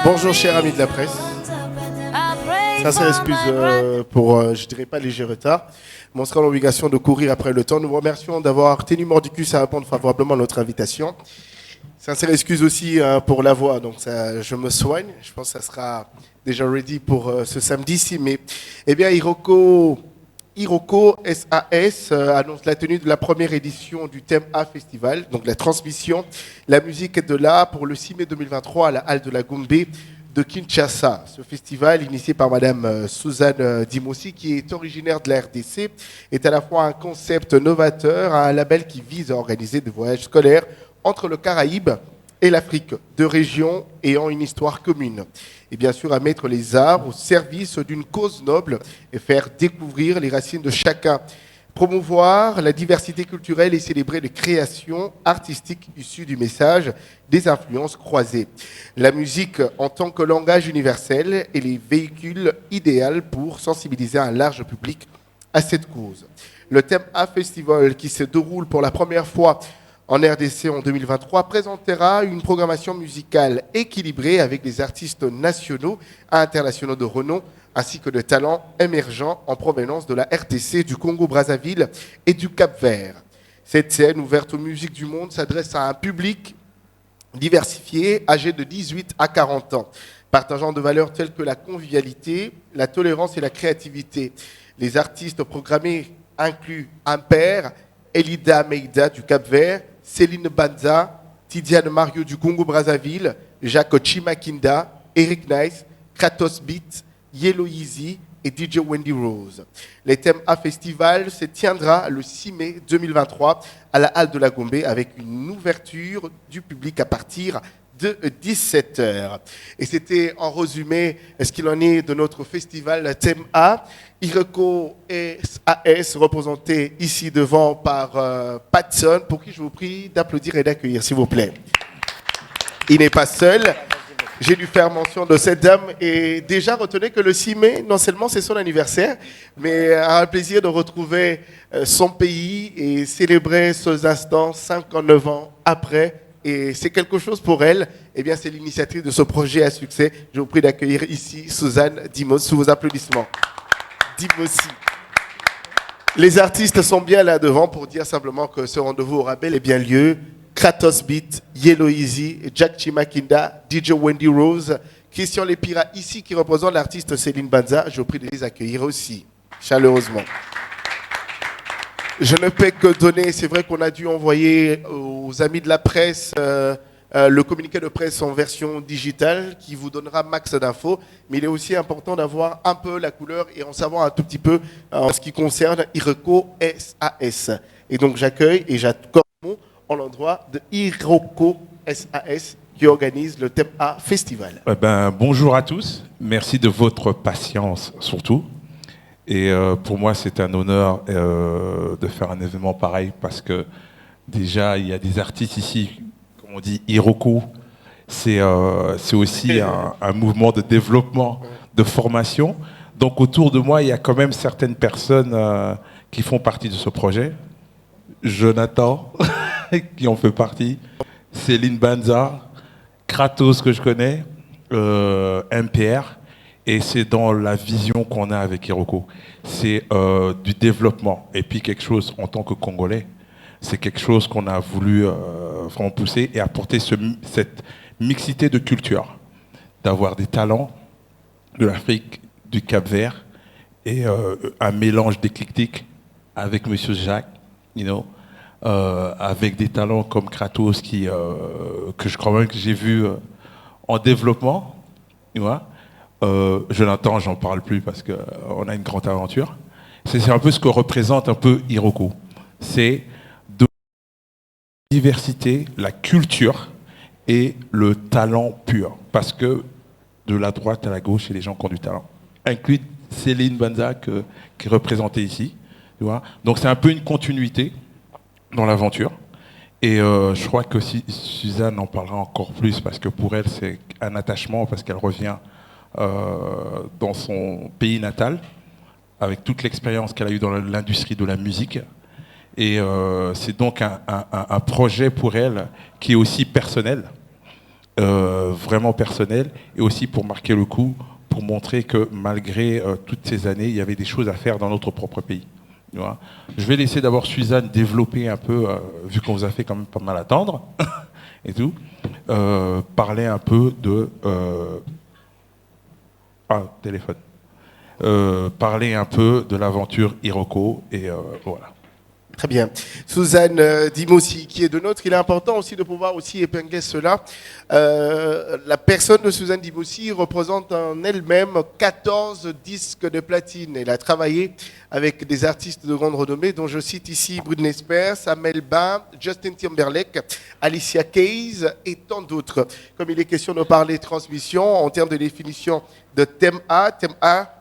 Bonjour chers amis de la presse. Sincère excuse pour, je dirais pas léger retard, mais on sera en obligation de courir après le temps. Nous vous remercions d'avoir tenu mordicus à répondre favorablement à notre invitation. Sincère excuse aussi pour la voix, donc ça, je me soigne. Je pense que ça sera déjà ready pour ce samedi-ci. Mais eh bien, Iroko SAS annonce la tenue de la première édition du Thème A Festival, donc la transmission La musique est de là pour le 6 mai 2023 à la Halle de la Gombe de Kinshasa. Ce festival, initié par Madame Suzanne Dimossi, qui est originaire de la RDC, est à la fois un concept novateur, un label qui vise à organiser des voyages scolaires entre le Caraïbe et l'Afrique, deux régions ayant une histoire commune. Et bien sûr, à mettre les arts au service d'une cause noble et faire découvrir les racines de chacun. Promouvoir la diversité culturelle et célébrer les créations artistiques issues du message des influences croisées. La musique en tant que langage universel est les véhicules idéaux pour sensibiliser un large public à cette cause. Le Thème A Festival, qui se déroule pour la première fois en RDC en 2023, présentera une programmation musicale équilibrée avec des artistes nationaux et internationaux de renom, ainsi que de talents émergents en provenance de la RDC, du Congo-Brazzaville et du Cap-Vert. Cette scène ouverte aux musiques du monde s'adresse à un public diversifié, âgé de 18 à 40 ans, partageant de valeurs telles que la convivialité, la tolérance et la créativité. Les artistes programmés incluent Imper, Elida Meida du Cap-Vert, Céline Banza, Tidiane Mario du Congo-Brazzaville, Jacques Chimakinda, Eric Nice, Kratos Beat, Yellow Easy et DJ Wendy Rose. Le Thème A Festival se tiendra le 6 mai 2023 à la Halle de la Gombe avec une ouverture du public à partir de 17h. Et c'était en résumé ce qu'il en est de notre festival Thème A. Iroko SAS, représenté ici devant par Patson, pour qui je vous prie d'applaudir et d'accueillir, s'il vous plaît. Il n'est pas seul. J'ai dû faire mention de cette dame et déjà retenez que le 6 mai, non seulement c'est son anniversaire, mais a un plaisir de retrouver son pays et célébrer ces instants 59 ans après. Et c'est quelque chose pour elle. Eh bien, c'est l'initiative de ce projet à succès. Je vous prie d'accueillir ici Suzanne Dimossi sous vos applaudissements. Dimossi. Les artistes sont bien là devant pour dire simplement que ce rendez-vous aura bel et bien lieu. Kratos Beat, Yellow Easy, Jack Chimakinda, DJ Wendy Rose, Christian Lepira ici qui représente l'artiste Céline Banza. Je vous prie de les accueillir aussi, chaleureusement. Je ne peux que donner, c'est vrai qu'on a dû envoyer aux amis de la presse le communiqué de presse en version digitale qui vous donnera max d'infos, mais il est aussi important d'avoir un peu la couleur et en savoir un tout petit peu en ce qui concerne Iroko SAS. Et donc j'accueille et j'accorde en l'endroit de Iroko SAS qui organise le Thème A Festival. Bonjour à tous, merci de votre patience surtout. Et pour moi, c'est un honneur de faire un événement pareil parce que déjà, il y a des artistes ici, comme on dit, Iroko. C'est aussi un mouvement de développement, de formation. Donc autour de moi, il y a quand même certaines personnes qui font partie de ce projet. Jonathan, qui en fait partie. Céline Banza, Kratos, que je connais, MPR. Et c'est dans la vision qu'on a avec Iroko. C'est du développement. Et puis quelque chose, en tant que Congolais, c'est quelque chose qu'on a voulu vraiment pousser et apporter cette mixité de culture. D'avoir des talents de l'Afrique, du Cap-Vert, et un mélange d'éclectique avec Monsieur Jacques, avec des talents comme Kratos, que je crois même que j'ai vu en développement, tu vois. Jonathan, j'en parle plus parce qu'on a une grande aventure. C'est un peu ce que représente un peu Iroko. C'est de la diversité, la culture et le talent pur. Parce que de la droite à la gauche, il y a des gens qui ont du talent. Inclus Céline Banza qui est représentée ici. Tu vois. Donc c'est un peu une continuité dans l'aventure. Et je crois que Suzanne en parlera encore plus parce que pour elle, c'est un attachement parce qu'elle revient dans son pays natal, avec toute l'expérience qu'elle a eue dans l'industrie de la musique. Et c'est donc un projet pour elle qui est aussi personnel, vraiment personnel, et aussi pour marquer le coup, pour montrer que malgré toutes ces années, il y avait des choses à faire dans notre propre pays. Tu vois. Je vais laisser d'abord Suzanne développer un peu, vu qu'on vous a fait quand même pas mal attendre, et tout, parler un peu de... téléphone. Parler un peu de l'aventure Iroko, et voilà. Très bien. Suzanne Dimossi, qui est de nôtre, il est important aussi de pouvoir aussi épingler cela. La personne de Suzanne Dimossi représente en elle-même 14 disques de platine. Elle a travaillé avec des artistes de grande renommée, dont je cite ici Britney Spears, Amel Bent, Justin Timberlake, Alicia Keys et tant d'autres. Comme il est question de parler transmission, en termes de définition de thème A,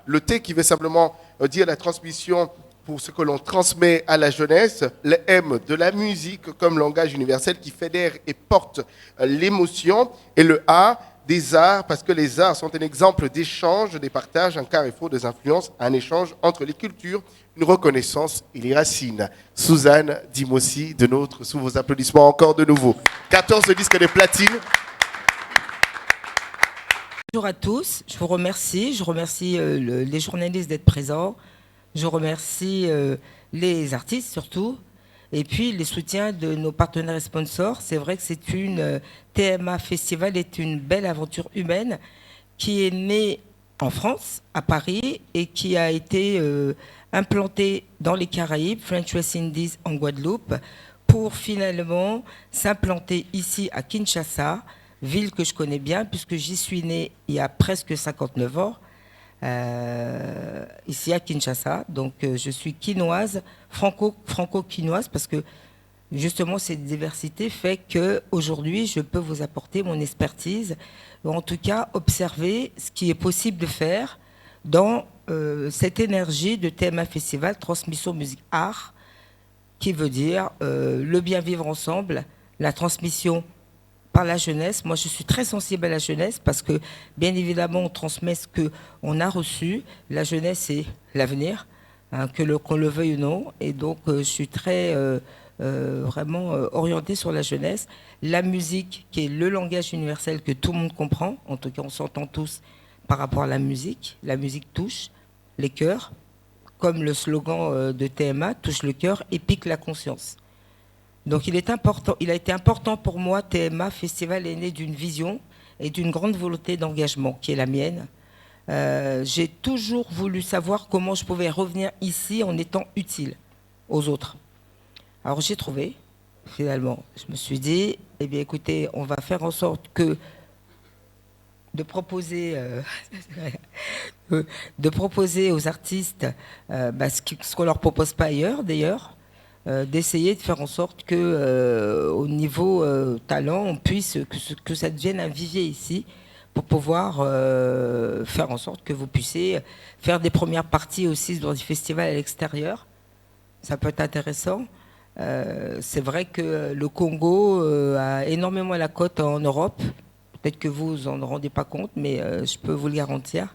le T qui veut simplement dire la transmission pour ce que l'on transmet à la jeunesse, le M de la musique comme langage universel qui fédère et porte l'émotion, et le A des arts, parce que les arts sont un exemple d'échange, des partages, un carrefour des influences, un échange entre les cultures, une reconnaissance et les racines. Suzanne Dimossi, de nôtre, sous vos applaudissements encore de nouveau. 14 disques de platine. Bonjour à tous, je vous remercie. Je remercie les journalistes d'être présents. Je remercie les artistes surtout, et puis les soutiens de nos partenaires et sponsors. C'est vrai que c'est une TMA Festival est une belle aventure humaine qui est née en France, à Paris, et qui a été implantée dans les Caraïbes, French West Indies en Guadeloupe, pour finalement s'implanter ici à Kinshasa, ville que je connais bien puisque j'y suis née il y a presque 59 ans. Ici à Kinshasa, donc je suis quinoise, franco-quinoise, parce que justement cette diversité fait que aujourd'hui je peux vous apporter mon expertise, ou en tout cas observer ce qui est possible de faire dans cette énergie de TMA Festival Transmission Musique Art, qui veut dire le bien vivre ensemble, la transmission par la jeunesse. Moi, je suis très sensible à la jeunesse parce que, bien évidemment, on transmet ce qu'on a reçu. La jeunesse, c'est l'avenir, hein, qu'on le veuille ou non. Et donc, je suis très vraiment orientée sur la jeunesse. La musique, qui est le langage universel que tout le monde comprend. En tout cas, on s'entend tous par rapport à la musique. La musique touche les cœurs, comme le slogan de TMA, touche le cœur et pique la conscience. Donc il a été important pour moi, TMA Festival est né d'une vision et d'une grande volonté d'engagement qui est la mienne. J'ai toujours voulu savoir comment je pouvais revenir ici en étant utile aux autres. Alors j'ai trouvé, finalement, je me suis dit, eh bien écoutez, on va faire en sorte que de proposer aux artistes ce qu'on ne leur propose pas ailleurs d'ailleurs, d'essayer de faire en sorte que au niveau talent, on puisse que ça devienne un vivier ici pour pouvoir faire en sorte que vous puissiez faire des premières parties aussi dans des festivals à l'extérieur. Ça peut être intéressant. C'est vrai que le Congo a énormément la cote en Europe. Peut-être que vous vous en rendez pas compte, mais je peux vous le garantir.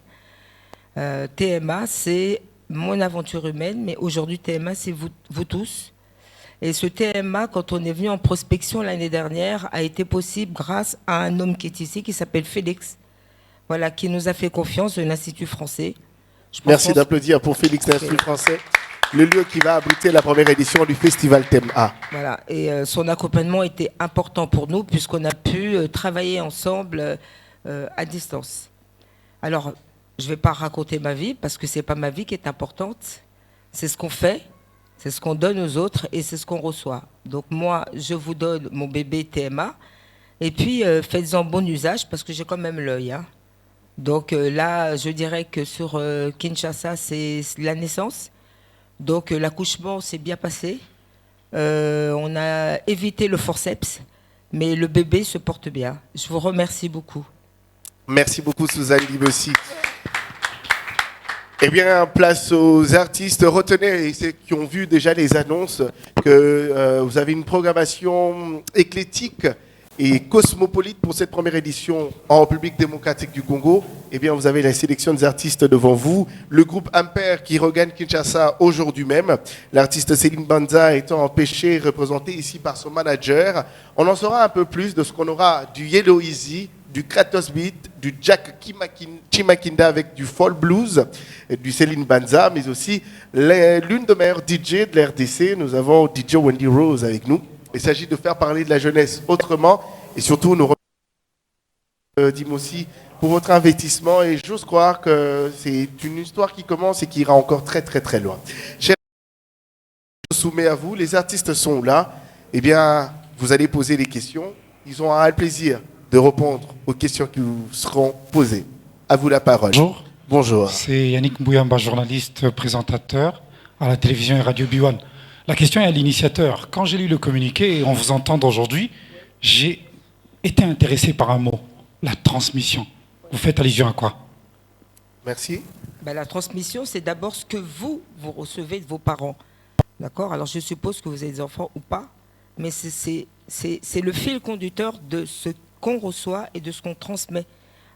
TMA, c'est mon aventure humaine, mais aujourd'hui TMA, c'est vous tous. Et ce TMA, quand on est venu en prospection l'année dernière, a été possible grâce à un homme qui est ici, qui s'appelle Félix, voilà, qui nous a fait confiance de l'Institut français. Merci d'applaudir pour Félix de l'Institut français, le lieu qui va abriter la première édition du festival Thème A. Voilà, et son accompagnement était important pour nous, puisqu'on a pu travailler ensemble à distance. Alors, je ne vais pas raconter ma vie, parce que ce n'est pas ma vie qui est importante, c'est ce qu'on fait. C'est ce qu'on donne aux autres et c'est ce qu'on reçoit. Donc moi, je vous donne mon bébé TMA. Et puis, faites-en bon usage parce que j'ai quand même l'œil. Hein. Donc là, je dirais que sur Kinshasa, c'est la naissance. Donc l'accouchement s'est bien passé. On a évité le forceps, mais le bébé se porte bien. Je vous remercie beaucoup. Merci beaucoup, Suzanne Dimossi. Eh bien, place aux artistes. Retenez, ceux qui ont vu déjà les annonces, que vous avez une programmation éclectique et cosmopolite pour cette première édition en République démocratique du Congo. Eh bien, vous avez la sélection des artistes devant vous. Le groupe Ampère qui regagne Kinshasa aujourd'hui même. L'artiste Céline Banza étant empêchée, représentée ici par son manager. On en saura un peu plus de ce qu'on aura du Yellow Easy, du Kratos Beat, du Jack Chimakinda avec du Fall Blues, du Céline Banza, mais aussi l'une des meilleures DJ de l'RDC. Nous avons DJ Wendy Rose avec nous. Il s'agit de faire parler de la jeunesse autrement et surtout nous remercions Dimossi pour votre investissement et j'ose croire que c'est une histoire qui commence et qui ira encore très très très loin. Chers, je soumets à vous, les artistes sont là. Eh bien, vous allez poser les questions. Ils ont un plaisir de répondre aux questions qui vous seront posées. À vous la parole. Bonjour. Bonjour. C'est Yannick Mbouyamba, journaliste, présentateur à la télévision et radio Biwan. La question est à l'initiateur. Quand j'ai lu le communiqué et on vous entend aujourd'hui, j'ai été intéressé par un mot, la transmission. Vous faites allusion à quoi? Merci. Ben, la transmission, c'est d'abord ce que vous recevez de vos parents. D'accord? Alors je suppose que vous avez des enfants ou pas, mais c'est le fil conducteur de ce qu'on reçoit et de ce qu'on transmet.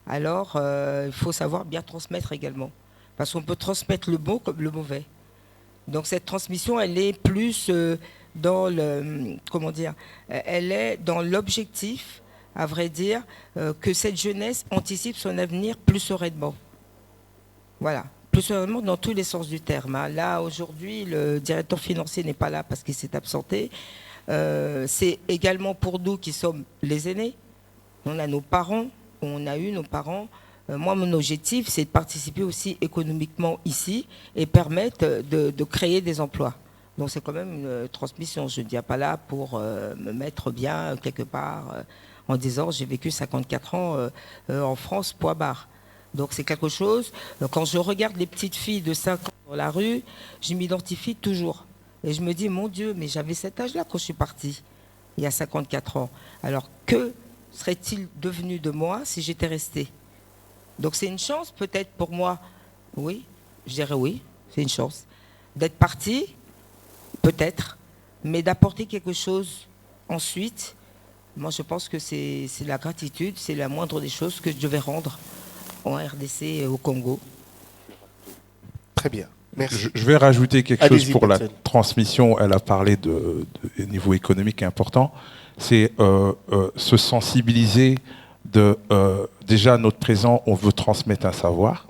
Alors il faut savoir bien transmettre également. Parce qu'on peut transmettre le bon comme le mauvais. Donc cette transmission, elle est plus dans le, comment dire, elle est dans l'objectif, à vrai dire, que cette jeunesse anticipe son avenir plus sereinement. Voilà, plus sereinement dans tous les sens du terme. Hein. Là, aujourd'hui, le directeur financier n'est pas là parce qu'il s'est absenté. C'est également pour nous qui sommes les aînés. On a nos parents, on a eu nos parents. Moi, mon objectif, c'est de participer aussi économiquement ici et permettre de créer des emplois. Donc, c'est quand même une transmission. Je ne viens pas là pour me mettre bien quelque part en disant j'ai vécu 54 ans en France, point barre. Donc, c'est quelque chose. Quand je regarde les petites filles de 5 ans dans la rue, je m'identifie toujours. Et je me dis, mon Dieu, mais j'avais cet âge-là quand je suis partie, il y a 54 ans. Alors, que serait-il devenu de moi si j'étais restée ? Donc c'est une chance peut-être pour moi, oui, je dirais oui, c'est une chance. D'être parti, peut-être, mais d'apporter quelque chose ensuite, moi je pense que c'est la gratitude, c'est la moindre des choses que je devais rendre en RDC et au Congo. Très bien, merci. Je vais rajouter quelque chose pour la personne. transmission. Elle a parlé de niveau économique important. C'est se sensibiliser déjà notre présent, on veut transmettre un savoir,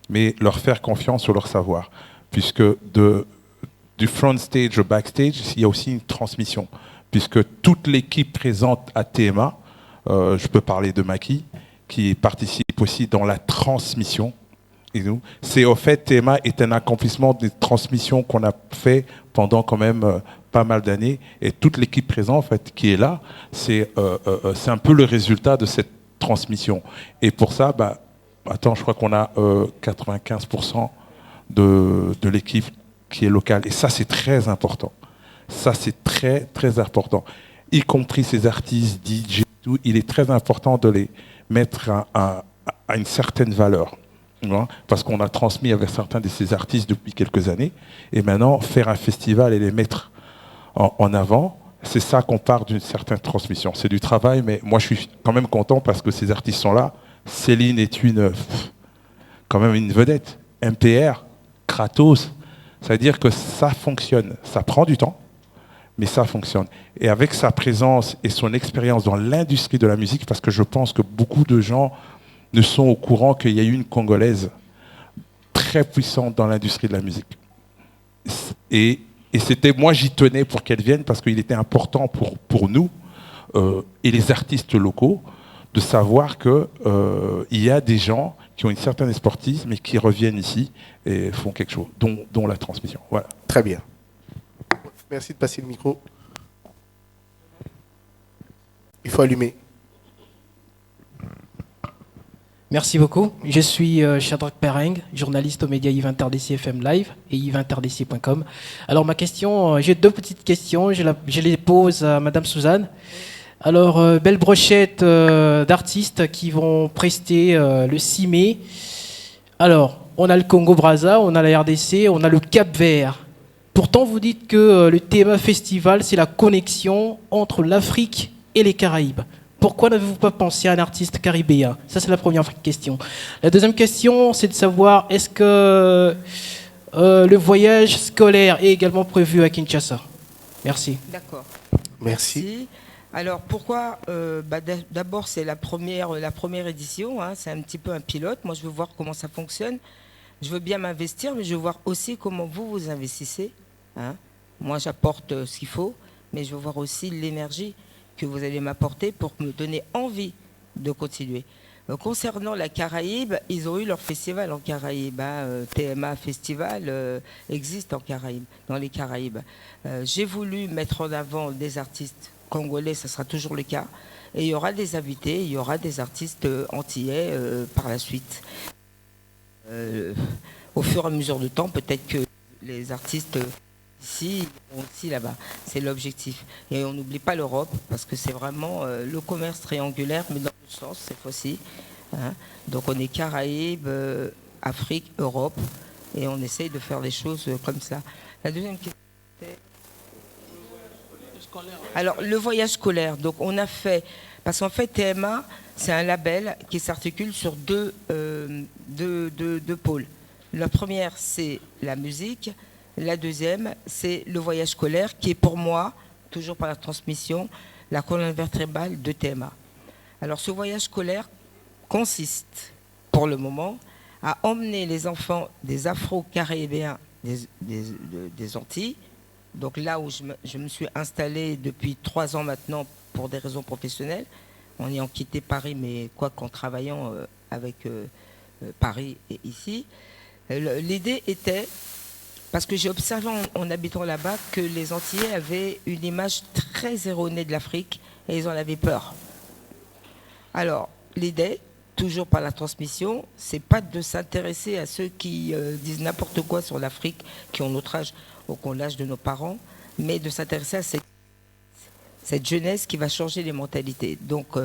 mais leur faire confiance sur leur savoir, puisque du front stage au backstage, il y a aussi une transmission, puisque toute l'équipe présente à TMA, je peux parler de Maki, qui participe aussi dans la transmission. Et nous, c'est au fait, TMA est un accomplissement des transmissions qu'on a fait pendant quand même pas mal d'années, et toute l'équipe présente en fait qui est là, c'est un peu le résultat de cette transmission. Et pour ça, je crois qu'on a 95% de l'équipe qui est locale, et ça c'est très important. Ça c'est très très important, y compris ces artistes, DJ, tout, il est très important de les mettre à une certaine valeur. Parce qu'on a transmis avec certains de ces artistes depuis quelques années, et maintenant faire un festival et les mettre en avant, c'est ça qu'on part d'une certaine transmission. C'est du travail, mais moi je suis quand même content parce que ces artistes sont là. Céline est quand même une vedette. MPR, Kratos, ça veut dire que ça fonctionne. Ça prend du temps, mais ça fonctionne. Et avec sa présence et son expérience dans l'industrie de la musique, parce que je pense que beaucoup de gens ne sont au courant qu'il y a eu une Congolaise très puissante dans l'industrie de la musique. Et moi j'y tenais pour qu'elle vienne parce qu'il était important pour nous et les artistes locaux de savoir qu'il y a des gens qui ont une certaine expertise mais qui reviennent ici et font quelque chose, dont la transmission. Voilà. Très bien. Merci de passer le micro. Il faut allumer. Merci beaucoup. Je suis Shadrach Pereng, journaliste aux médias Yves-Interdc FM Live et yvesinterdc.com. Alors ma question, j'ai deux petites questions, je les pose à Madame Suzanne. Alors, belle brochette d'artistes qui vont prester le 6 mai. Alors, on a le Congo-Brazza, on a la RDC, on a le Cap-Vert. Pourtant, vous dites que le TMA Festival, c'est la connexion entre l'Afrique et les Caraïbes. pourquoi n'avez-vous pas pensé à un artiste caribéen? Ça, c'est la première question. La deuxième question, c'est de savoir, est-ce que le voyage scolaire est également prévu à Kinshasa? Merci. D'accord. Merci. Alors pourquoi d'abord c'est la première édition, hein, c'est un petit peu un pilote. Moi je veux voir comment ça fonctionne. Je veux bien m'investir, mais je veux voir aussi comment vous investissez. Hein. Moi j'apporte ce qu'il faut, mais je veux voir aussi l'énergie que vous allez m'apporter pour me donner envie de continuer. Concernant la Caraïbe, ils ont eu leur festival en Caraïbe. Hein. TMA Festival existe en Caraïbe, dans les Caraïbes. J'ai voulu mettre en avant des artistes congolais, ça sera toujours le cas. Et il y aura des invités, il y aura des artistes antillais par la suite. Au fur et à mesure du temps, peut-être que les artistes ici vont aussi là-bas. C'est l'objectif. Et on n'oublie pas l'Europe, parce que c'est vraiment le commerce triangulaire, mais dans le sens cette fois-ci. Hein. Donc on est Caraïbes, Afrique, Europe, et on essaye de faire les choses comme ça. La deuxième question, c'est... Alors, le voyage scolaire, donc on a fait, parce qu'en fait TMA, c'est un label qui s'articule sur deux pôles. La première, c'est la musique. La deuxième, c'est le voyage scolaire, qui est pour moi, toujours par la transmission, la colonne vertébrale de TMA. Alors, ce voyage scolaire consiste, pour le moment, à emmener les enfants des Afro-Caribéens des Antilles. Donc là où je me suis installée depuis 3 ans maintenant pour des raisons professionnelles, en ayant quitté Paris, mais quoi qu'en travaillant avec Paris et ici. L'idée était, parce que j'ai observé en habitant là-bas, que les Antillais avaient une image très erronée de l'Afrique et ils en avaient peur. Alors, l'idée, toujours par la transmission, c'est pas de s'intéresser à ceux qui disent n'importe quoi sur l'Afrique, qui ont notre âge ou qui ont l'âge de nos parents, mais de s'intéresser à cette jeunesse qui va changer les mentalités. Donc,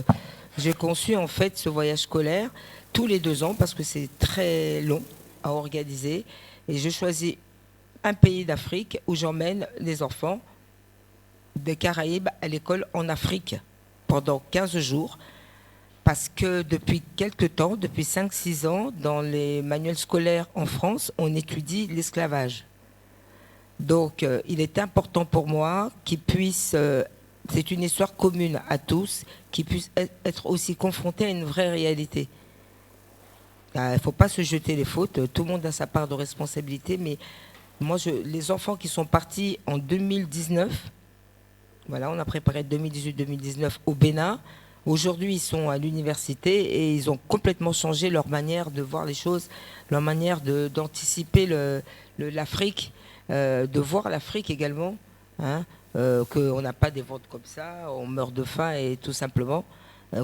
j'ai conçu en fait ce voyage scolaire tous les 2 ans parce que c'est très long à organiser et je choisis un pays d'Afrique où j'emmène les enfants des Caraïbes à l'école en Afrique pendant 15 jours. Parce que depuis quelques temps, depuis 5-6 ans, dans les manuels scolaires en France, on étudie l'esclavage. Donc, il est important pour moi qu'ils puissent, c'est une histoire commune à tous, qu'ils puissent être aussi confrontés à une vraie réalité. Il ne faut pas se jeter les fautes, tout le monde a sa part de responsabilité, mais moi, les enfants qui sont partis en 2019, voilà, on a préparé 2018-2019 au Bénin. Aujourd'hui, ils sont à l'université et ils ont complètement changé leur manière de voir les choses, leur manière d'anticiper l'Afrique, de voir l'Afrique également, hein, qu'on n'a pas des ventes comme ça, on meurt de faim et tout simplement,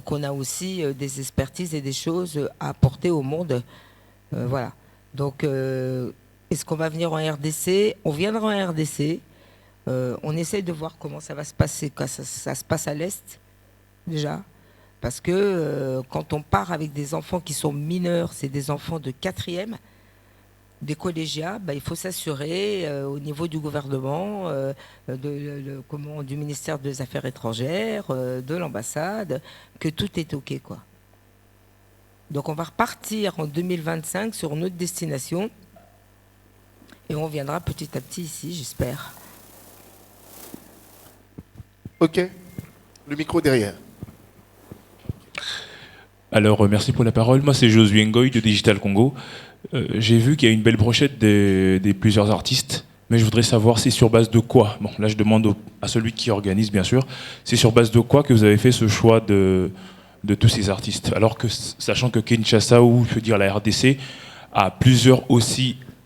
qu'on a aussi des expertises et des choses à apporter au monde. Voilà. Donc, est-ce qu'on va venir en RDC? On viendra en RDC. On essaie de voir comment ça va se passer, quand ça se passe à l'Est, déjà. Parce que quand on part avec des enfants qui sont mineurs, c'est des enfants de 4e, des collégiens, il faut s'assurer au niveau du gouvernement, du ministère des Affaires étrangères, de l'ambassade, que tout est OK, quoi. Donc on va repartir en 2025 sur notre destination et on viendra petit à petit ici, j'espère. OK. Le micro derrière. Alors, merci pour la parole. Moi, c'est Josué Ngoy de Digital Congo. J'ai vu qu'il y a une belle brochette des plusieurs artistes, mais je voudrais savoir c'est sur base de quoi. Bon, là, je demande à celui qui organise, bien sûr. C'est sur base de quoi que vous avez fait ce choix de tous ces artistes? Alors que, sachant que Kinshasa, ou je veux dire la RDC, a plusieurs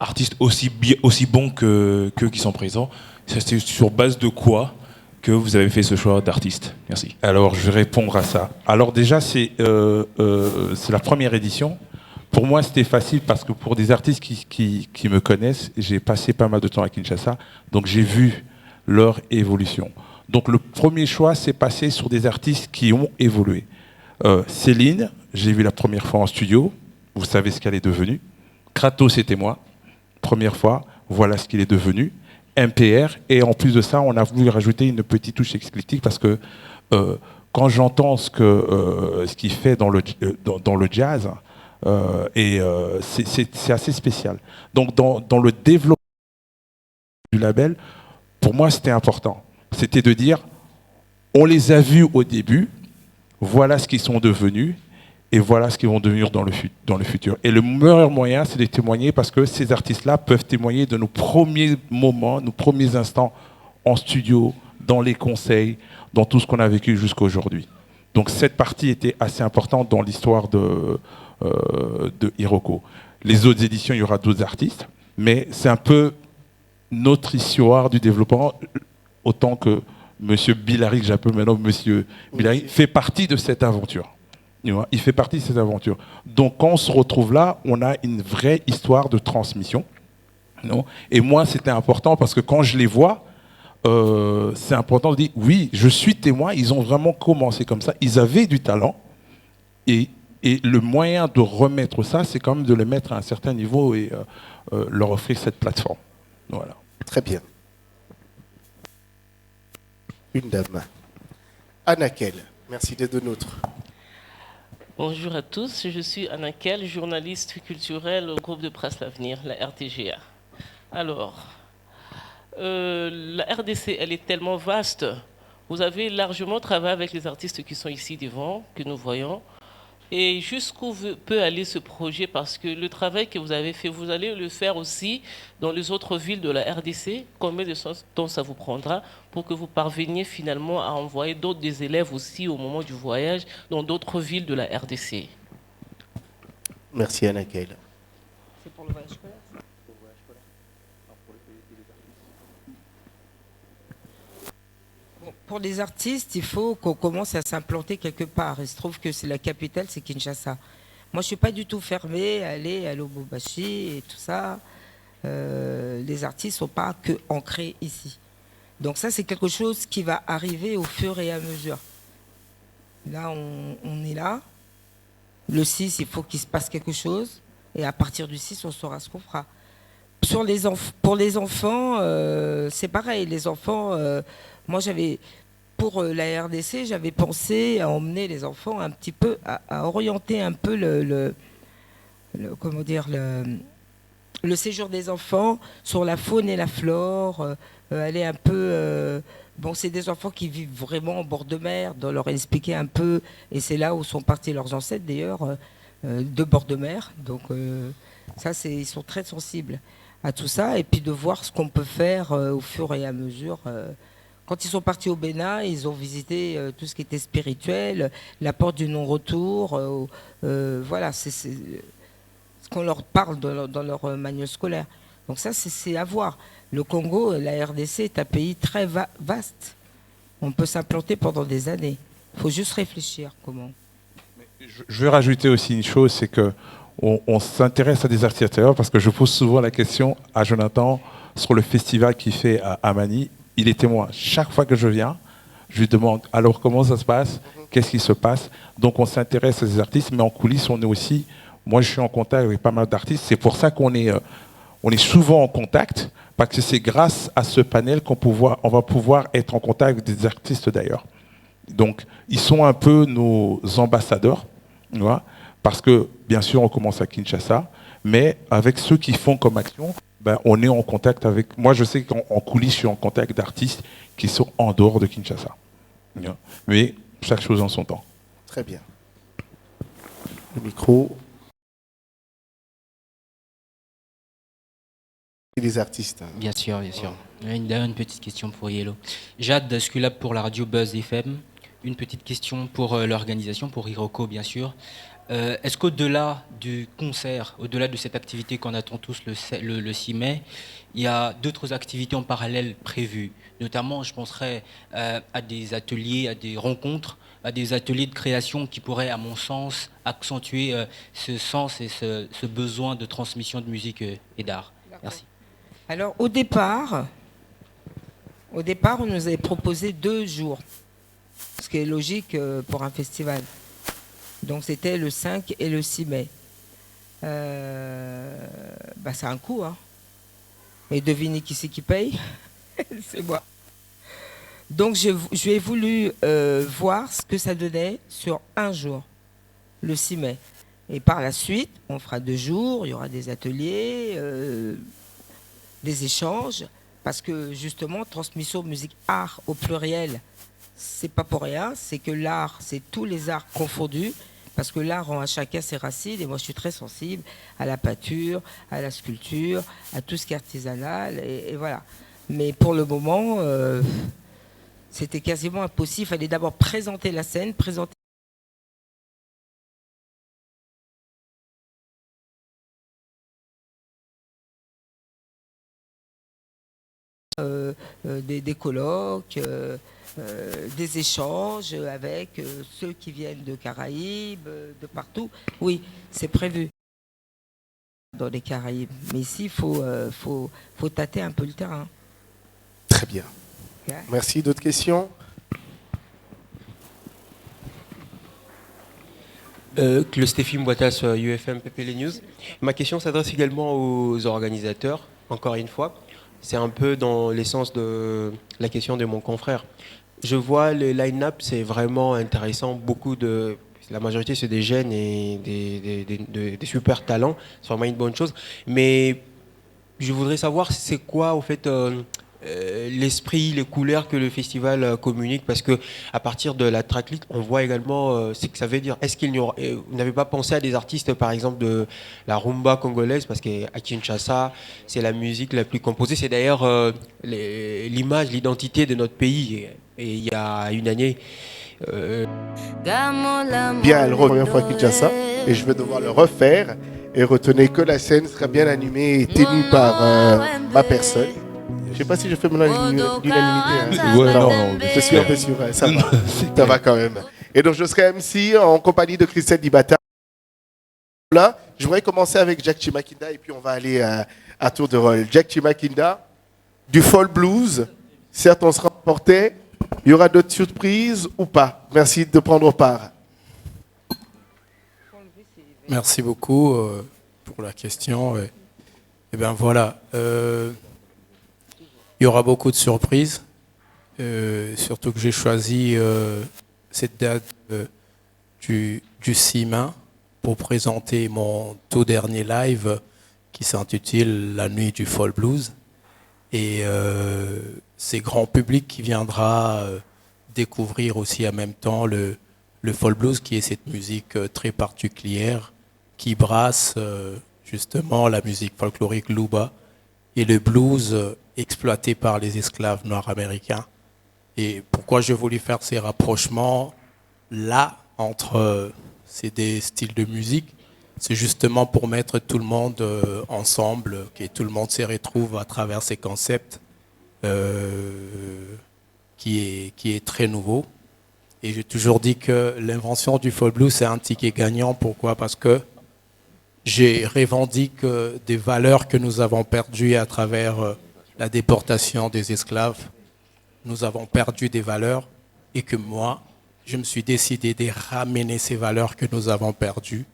artistes aussi bons qu'eux qui sont présents. C'est sur base de quoi que vous avez fait ce choix d'artiste? Merci. Alors, je vais répondre à ça. Alors déjà, c'est la première édition. Pour moi, c'était facile parce que pour des artistes qui me connaissent, j'ai passé pas mal de temps à Kinshasa, donc j'ai vu leur évolution. Donc le premier choix, c'est passé sur des artistes qui ont évolué. Céline, j'ai vu la première fois en studio, vous savez ce qu'elle est devenue. Kratos, c'était moi, première fois, voilà ce qu'il est devenu. MPR, et en plus de ça, on a voulu rajouter une petite touche explicite parce que quand j'entends ce qu'il fait dans le jazz, c'est assez spécial. Donc dans le développement du label, pour moi c'était important. C'était de dire, on les a vus au début, voilà ce qu'ils sont devenus, et voilà ce qu'ils vont devenir dans le futur. Et le meilleur moyen, c'est de témoigner, parce que ces artistes-là peuvent témoigner de nos premiers moments, nos premiers instants en studio, dans les conseils, dans tout ce qu'on a vécu jusqu'à aujourd'hui. Donc cette partie était assez importante dans l'histoire de Iroko. Les autres éditions, il y aura d'autres artistes, mais c'est un peu notre histoire du développement, autant que Monsieur Billary, que j'appelle maintenant Monsieur Billary, fait partie de cette aventure. Il fait partie de cette aventure. Donc quand on se retrouve là, on a une vraie histoire de transmission. Non. Et moi, c'était important parce que quand je les vois, c'est important de dire, oui, je suis témoin, ils ont vraiment commencé comme ça, ils avaient du talent, et le moyen de remettre ça, c'est quand même de les mettre à un certain niveau et leur offrir cette plateforme. Voilà. Très bien. Une dame. Anakel, merci d'être de nôtre. Bonjour à tous, je suis Anakel, journaliste culturel au groupe de presse L'Avenir, la RTGA. Alors, la RDC, elle est tellement vaste. Vous avez largement travaillé avec les artistes qui sont ici devant, que nous voyons. Et jusqu'où peut aller ce projet? Parce que le travail que vous avez fait, vous allez le faire aussi dans les autres villes de la RDC. Combien de temps ça vous prendra pour que vous parveniez finalement à envoyer d'autres des élèves aussi au moment du voyage dans d'autres villes de la RDC? Merci Anakel. C'est pour le voyage scolaire? Pour les artistes, il faut qu'on commence à s'implanter quelque part. Il se trouve que c'est la capitale, c'est Kinshasa. Moi, je ne suis pas du tout fermée à aller à Lubumbashi et tout ça. Les artistes ne sont pas que ancrés ici. Donc ça, c'est quelque chose qui va arriver au fur et à mesure. Là, on est là. Le 6, il faut qu'il se passe quelque chose. Et à partir du 6, on saura ce qu'on fera. Pour les enfants, c'est pareil. Les enfants... moi, pour la RDC, j'avais pensé à emmener les enfants un petit peu, à orienter un peu le séjour des enfants sur la faune et la flore, aller un peu... bon, c'est des enfants qui vivent vraiment en bord de mer, de leur expliquer un peu, et c'est là où sont partis leurs ancêtres d'ailleurs, de bord de mer. Donc ça, ils sont très sensibles à tout ça, et puis de voir ce qu'on peut faire au fur et à mesure. Quand ils sont partis au Bénin, ils ont visité tout ce qui était spirituel, la porte du non-retour. Voilà, c'est ce qu'on leur parle dans leur manuel scolaire. Donc ça, c'est à voir. Le Congo, la RDC est un pays très vaste. On peut s'implanter pendant des années. Il faut juste réfléchir comment. Je vais rajouter aussi une chose, c'est que on s'intéresse à des artistes parce que je pose souvent la question à Jonathan sur le festival qu'il fait à Amani. Il est témoin. Chaque fois que je viens, je lui demande alors comment ça se passe, qu'est-ce qui se passe. Donc on s'intéresse à ces artistes, mais en coulisses, on est aussi. Moi, je suis en contact avec pas mal d'artistes. C'est pour ça qu'on est souvent en contact, parce que c'est grâce à ce panel on va pouvoir être en contact avec des artistes d'ailleurs. Donc ils sont un peu nos ambassadeurs, tu vois, parce que bien sûr on commence à Kinshasa, mais avec ceux qui font comme action. Ben, on est en contact avec... Moi, je sais qu'en coulisses, je suis en contact d'artistes qui sont en dehors de Kinshasa. Mais chaque chose en son temps. Très bien. Le micro. Et les artistes. Bien sûr, bien sûr. Une petite question pour Yellow. Jade Sculap pour la radio Buzz FM. Une petite question pour l'organisation, pour Iroko, bien sûr. Est-ce qu'au-delà du concert, au-delà de cette activité qu'on attend tous le 6 mai, il y a d'autres activités en parallèle prévues? Notamment, je penserais à des ateliers, à des rencontres, à des ateliers de création qui pourraient, à mon sens, accentuer ce sens et ce besoin de transmission de musique et d'art. Merci. Alors, au départ, on nous avait proposé 2 jours, ce qui est logique pour un festival. Donc c'était le 5 et le 6 mai. C'est un coût. Hein. Et devinez qui c'est qui paye? C'est moi. Donc j'ai voulu voir ce que ça donnait sur un jour, le 6 mai. Et par la suite, on fera 2 jours, il y aura des ateliers, des échanges, parce que justement, transmission musique art au pluriel, c'est pas pour rien, c'est que l'art, c'est tous les arts confondus, parce que l'art rend à chacun ses racines, et moi je suis très sensible à la peinture, à la sculpture, à tout ce qui est artisanal, et voilà. Mais pour le moment, c'était quasiment impossible, il fallait d'abord présenter la scène, présenter des colloques, des échanges avec ceux qui viennent de Caraïbes, de partout. Oui, c'est prévu dans les Caraïbes. Mais ici, il faut tâter un peu le terrain. Très bien. Okay. Merci. D'autres questions? Le Stéphane Boitas, UFM PPL News. Ma question s'adresse également aux organisateurs, encore une fois. C'est un peu dans l'essence de la question de mon confrère. Je vois le line-up, c'est vraiment intéressant. La majorité, c'est des jeunes et des super talents. C'est vraiment une bonne chose. Mais je voudrais savoir c'est quoi, au fait, l'esprit, les couleurs que le festival communique, parce que à partir de la tracklist, on voit également ce que ça veut dire. Est-ce vous n'avez pas pensé à des artistes, par exemple, de la rumba congolaise, parce qu'à Kinshasa, c'est la musique la plus composée. C'est d'ailleurs l'image, l'identité de notre pays. Et il y a une année... Bien, elle revient fois à Kinshasa, et je vais devoir le refaire. Et retenez que la scène sera bien animée et tenue par ma personne. Je ne sais pas si je fais mon l'unanimité. Hein. Ouais, non, je suis un peu sûr. Ça va. Ça va quand même. Et donc, je serai MC en compagnie de Christelle Dibata. Là, je voudrais commencer avec Jack Chimakinda et puis on va aller à tour de rôle. Jack Chimakinda, du folk blues. Certes, on sera emporté. Il y aura d'autres surprises ou pas? Merci de prendre part. Merci beaucoup pour la question. Et bien voilà. Il y aura beaucoup de surprises, surtout que j'ai choisi cette date du 6 mai pour présenter mon tout dernier live qui s'intitule La nuit du folk blues. Et c'est grand public qui viendra découvrir aussi en même temps le folk blues, qui est cette musique très particulière qui brasse justement la musique folklorique Luba et le blues exploité par les esclaves noirs américains. Et pourquoi j'ai voulu faire ces rapprochements là entre ces deux styles de musique, c'est justement pour mettre tout le monde ensemble, que tout le monde se retrouve à travers ces concepts qui est très nouveau. Et j'ai toujours dit que l'invention du folk blues, c'est un ticket gagnant. Pourquoi? Parce que j'ai revendiqué des valeurs que nous avons perdues à travers la déportation des esclaves. Nous avons perdu des valeurs et que moi, je me suis décidé de ramener ces valeurs que nous avons perdues,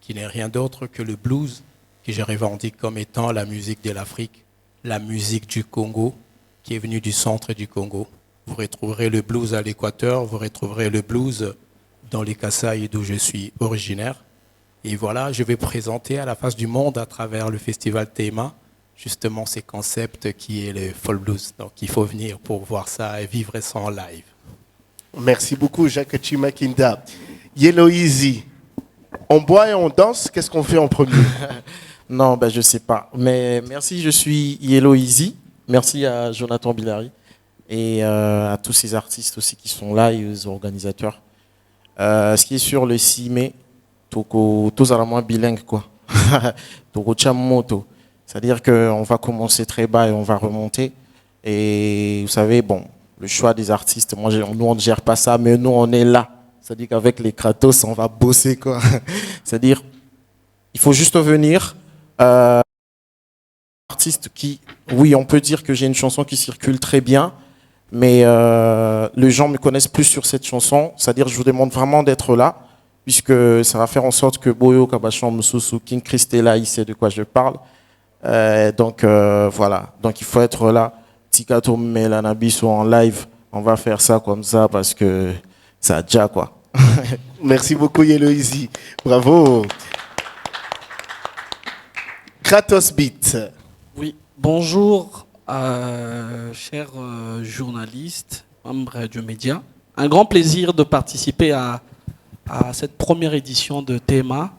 qui n'est rien d'autre que le blues, que je revendique comme étant la musique de l'Afrique, la musique du Congo, qui est venue du centre du Congo. Vous retrouverez le blues à l'Équateur, vous retrouverez le blues dans les Kasaï d'où je suis originaire. Et voilà, je vais présenter à la face du monde à travers le festival Théma justement ces concepts qui est le folk blues. Donc il faut venir pour voir ça et vivre ça en live. Merci beaucoup Jacques Chimakinda. Yellow Easy, on boit et on danse, qu'est-ce qu'on fait en premier? Non, je ne sais pas. Mais merci, je suis Yellow Easy. Merci à Jonathan Billary et à tous ces artistes aussi qui sont là et aux organisateurs. Ce qui est sur le 6 mai, tous à la moins bilingue quoi. C'est-à-dire qu'on va commencer très bas et on va remonter. Et vous savez, bon, le choix des artistes, nous on ne gère pas ça, mais nous on est là. C'est-à-dire qu'avec les Kratos, on va bosser quoi. C'est-à-dire, il faut juste venir. Artiste qui, oui, on peut dire que j'ai une chanson qui circule très bien, mais les gens me connaissent plus sur cette chanson. C'est-à-dire, je vous demande vraiment d'être là, puisque ça va faire en sorte que Boyo, Kabachon, Moussoussou, King Christella, il sait de quoi je parle. Donc voilà, donc il faut être là. Tikato Melanabi soit en live on va faire ça comme ça parce que ça a déjà quoi. Merci beaucoup Yeloïzi. Bravo. Kratos Beat. Oui, bonjour, chers journalistes, membres Radio Média. Un grand plaisir de participer à cette première édition de TMA.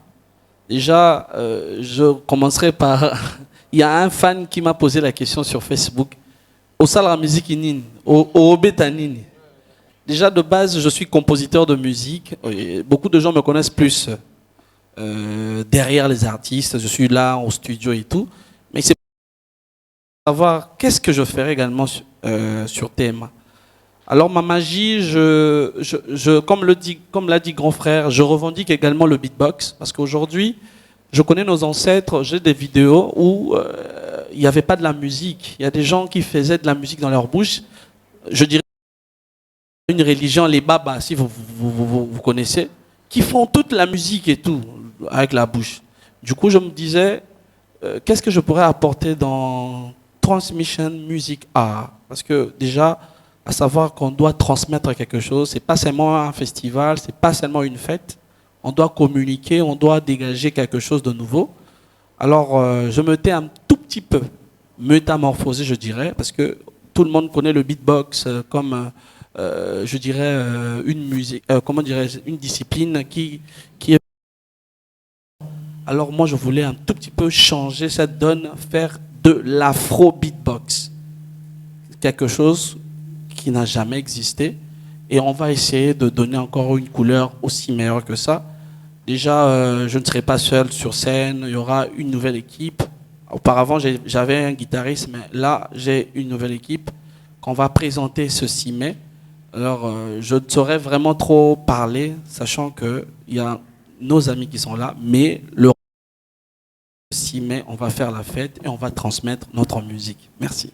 Déjà, je commencerai par... Il y a un fan qui m'a posé la question sur Facebook. Au Salar Musique Inine, au Obetanine. Déjà, de base, je suis compositeur de musique. Et beaucoup de gens me connaissent plus derrière les artistes. Je suis là, au studio et tout. Mais c'est pour savoir qu'est-ce que je ferai également sur TMA. Alors, ma magie, comme l'a dit grand frère, je revendique également le beatbox. Parce qu'aujourd'hui, je connais nos ancêtres, j'ai des vidéos où il n'y avait pas de la musique. Il y a des gens qui faisaient de la musique dans leur bouche. Je dirais une religion, les babas, si vous connaissez, qui font toute la musique et tout avec la bouche. Du coup, je me disais, qu'est-ce que je pourrais apporter dans Transmission Music Art? Parce que déjà, à savoir qu'on doit transmettre quelque chose, c'est pas seulement un festival, c'est pas seulement une fête. On doit communiquer, on doit dégager quelque chose de nouveau. Alors, je me t'ai un tout petit peu métamorphosé, je dirais, parce que tout le monde connaît le beatbox comme, je dirais, une musique, comment dirais-je, une discipline qui est... Alors moi, je voulais un tout petit peu changer cette donne, faire de l'afro-beatbox. Quelque chose qui n'a jamais existé. Et on va essayer de donner encore une couleur aussi meilleure que ça. Déjà, je ne serai pas seul sur scène, il y aura une nouvelle équipe. Auparavant, j'avais un guitariste, mais là, j'ai une nouvelle équipe qu'on va présenter ce 6 mai. Alors, je ne saurais vraiment trop parler, sachant qu'il y a nos amis qui sont là, mais le 6 mai, on va faire la fête et on va transmettre notre musique. Merci.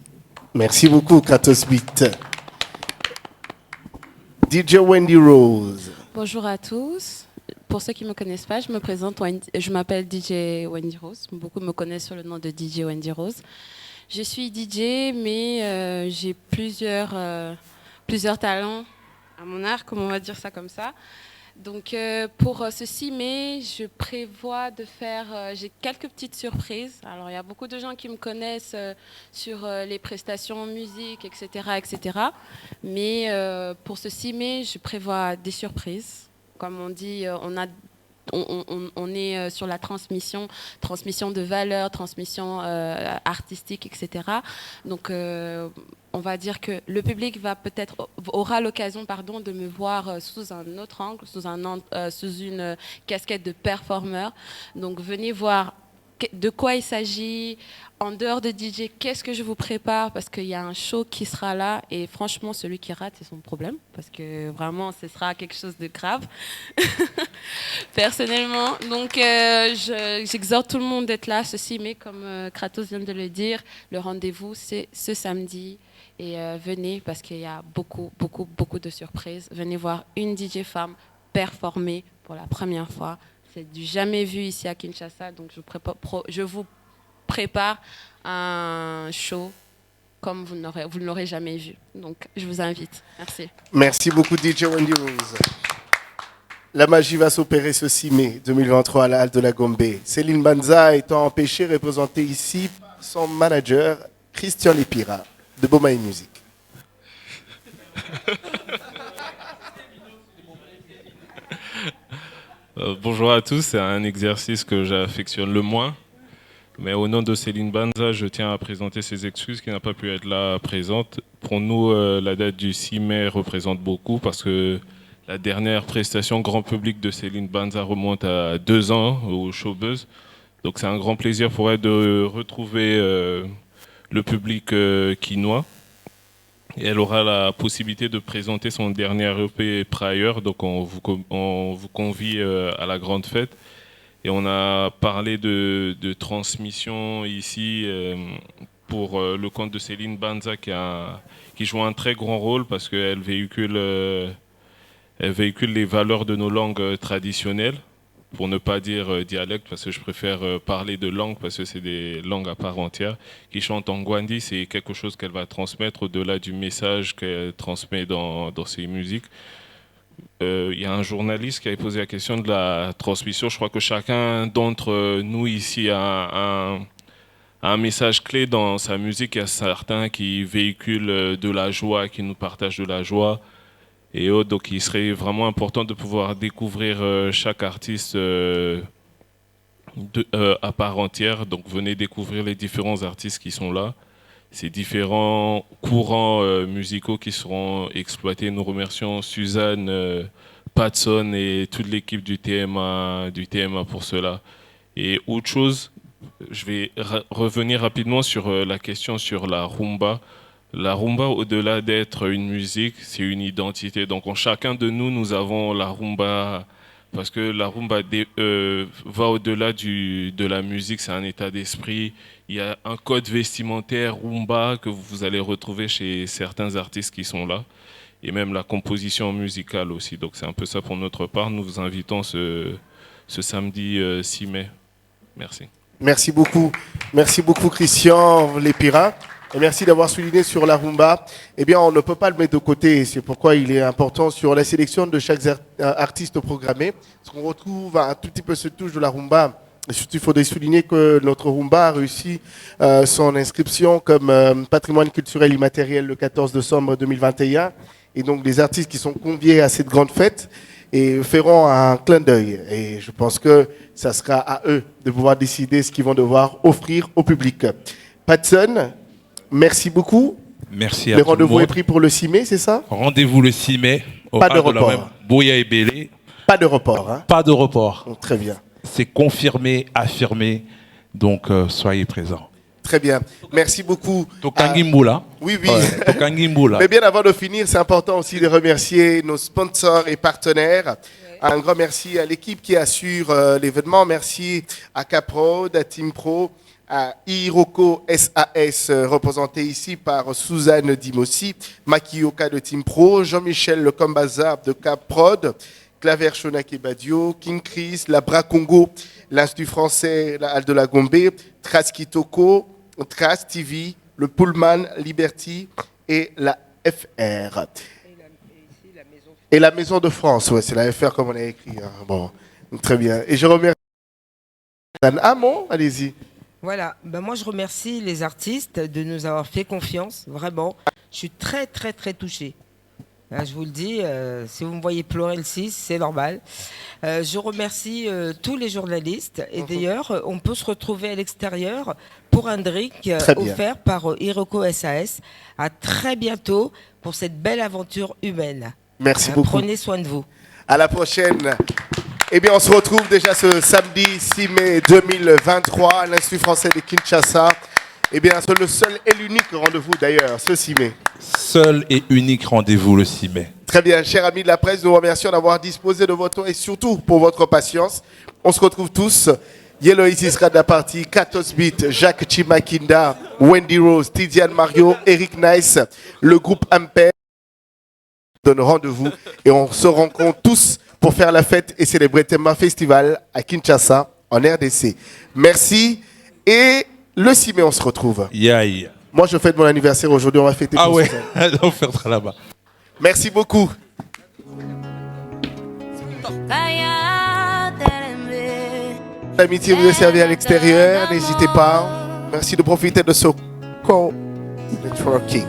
Merci beaucoup, Kratos Beat. DJ Wendy Rose. Bonjour à tous. Pour ceux qui ne me connaissent pas, je me présente, je m'appelle DJ Wendy Rose. Beaucoup me connaissent sur le nom de DJ Wendy Rose. Je suis DJ, mais j'ai plusieurs talents à mon arc, comme on va dire ça comme ça. Donc pour ce 6 mai, je prévois de faire, j'ai quelques petites surprises. Alors il y a beaucoup de gens qui me connaissent sur les prestations musique, etc., etc. Mais pour ce 6 mai, je prévois des surprises. Comme on dit, on est sur la transmission de valeurs, transmission artistique, etc. Donc, on va dire que le public aura l'occasion, de me voir sous un autre angle, sous une casquette de performeur. Donc, venez voir de quoi il s'agit. En dehors de DJ, qu'est-ce que je vous prépare? Parce qu'il y a un show qui sera là et franchement, celui qui rate, c'est son problème. Parce que vraiment, ce sera quelque chose de grave, personnellement. Donc, j'exhorte tout le monde d'être là, ce 6 mai, comme Kratos vient de le dire. Le rendez-vous, c'est ce samedi. Et venez, parce qu'il y a beaucoup, beaucoup, beaucoup de surprises. Venez voir une DJ femme performer pour la première fois. C'est du jamais vu ici à Kinshasa. Donc, je vous prépare un show comme vous ne l'aurez jamais vu. Donc, je vous invite. Merci. Merci beaucoup, DJ Wendy Rose. La magie va s'opérer ce 6 mai 2023 à la Halle de la Gombe. Céline Banza étant empêchée, représentée ici par son manager, Christian Lepira, de Bomaï Music. Bonjour à tous, c'est un exercice que j'affectionne le moins. Mais au nom de Céline Banza, je tiens à présenter ses excuses qui n'a pas pu être là présente. Pour nous, la date du 6 mai représente beaucoup parce que la dernière prestation grand public de Céline Banza remonte à 2 ans au Showbuzz. Donc c'est un grand plaisir pour elle de retrouver le public quinois. Et elle aura la possibilité de présenter son dernier EP Prior. Donc on vous convie à la grande fête. Et on a parlé de transmission ici pour le compte de Céline Banza qui joue un très grand rôle parce qu'elle véhicule les valeurs de nos langues traditionnelles. pour ne pas dire dialecte, parce que je préfère parler de langue, parce que c'est des langues à part entière, qui chante en Gwandi. C'est quelque chose qu'elle va transmettre au-delà du message qu'elle transmet dans ses musiques. Il y a un journaliste qui avait posé la question de la transmission. Je crois que chacun d'entre nous ici a un message clé dans sa musique. Il y a certains qui véhiculent de la joie, qui nous partagent de la joie et autres. Donc il serait vraiment important de pouvoir découvrir chaque artiste à part entière. Donc venez découvrir les différents artistes qui sont là. Ces différents courants musicaux qui seront exploités. Nous remercions Suzanne, Patson et toute l'équipe du TMA pour cela. Et autre chose, je vais revenir rapidement sur la question sur la rumba. La rumba, au-delà d'être une musique, c'est une identité. Donc en chacun de nous, nous avons la rumba, parce que la rumba va au-delà de la musique, c'est un état d'esprit. Il y a un code vestimentaire rumba que vous allez retrouver chez certains artistes qui sont là, et même la composition musicale aussi. Donc c'est un peu ça pour notre part. Nous vous invitons ce samedi 6 mai. Merci. Merci beaucoup Christian Lépira. Et merci d'avoir souligné sur la rumba. Eh bien, on ne peut pas le mettre de côté. C'est pourquoi il est important sur la sélection de chaque artiste programmé. Parce qu'on retrouve un tout petit peu ce touche de la rumba. Et surtout, il faudrait souligner que notre rumba a réussi son inscription comme patrimoine culturel immatériel le 14 décembre 2021. Et donc, les artistes qui sont conviés à cette grande fête et feront un clin d'œil. Et je pense que ça sera à eux de pouvoir décider ce qu'ils vont devoir offrir au public. Patson, merci beaucoup. Merci à le tout le rendez-vous monde. est pris pour le 6 mai, c'est ça? Rendez-vous le 6 mai. Au Pas de parc la report. Bouya et Bélé. Pas de report. Hein? Pas de report. Très bien. C'est confirmé, affirmé. Donc soyez présents. Très bien. Merci beaucoup. Tokangimboula. Oui, oui. Ouais, Tokangimboula. Mais bien avant de finir, c'est important aussi de remercier nos sponsors et partenaires. Un grand merci à l'équipe qui assure l'événement. Merci à Caprod, à Team Pro, à Iroko SAS, représenté ici par Suzanne Dimossi, Makioka de Team Pro, Jean-Michel Le Combazar de Caprod, Claver Chonak et Badio, King Chris, la Bra Congo, l'Institut français, la Halle de la Gombe, Trace Kitoko, Trace TV, le Pullman Liberty et la FR. Et la Maison de France, ouais, c'est la FR comme on a écrit. Hein. Bon, très bien. Et je remercie. Ah bon, allez-y. Voilà, ben moi je remercie les artistes de nous avoir fait confiance, vraiment. Je suis très très très touchée. Hein, je vous le dis, si vous me voyez pleurer le 6, c'est normal. Je remercie tous les journalistes. Et d'ailleurs, on peut se retrouver à l'extérieur pour un drink offert par Iroko SAS. À très bientôt pour cette belle aventure humaine. Merci beaucoup. Prenez soin de vous. À la prochaine. Eh bien, on se retrouve déjà ce samedi 6 mai 2023 à l'Institut français de Kinshasa. Eh bien, c'est le seul et l'unique rendez-vous d'ailleurs, ce 6 mai. Seul et unique rendez-vous le 6 mai. Très bien, chers amis de la presse, nous vous remercions d'avoir disposé de votre temps et surtout pour votre patience. On se retrouve tous. Yellow ici sera de la partie, Katos Beat, Jacques Chimakinda, Wendy Rose, Tidiane Mario, Eric Nice, le groupe Ampère. Donne rendez-vous et on se rencontre tous pour faire la fête et célébrer Tema Festival à Kinshasa, en RDC. Merci et le 6 mai, on se retrouve. Yaï. Moi, je fête mon anniversaire aujourd'hui, on va fêter. Ah pour ouais, Suzanne. on fêtera là-bas. Merci beaucoup. L'amitié vous est servie à l'extérieur, n'hésitez pas. Merci de profiter de ce co-networking.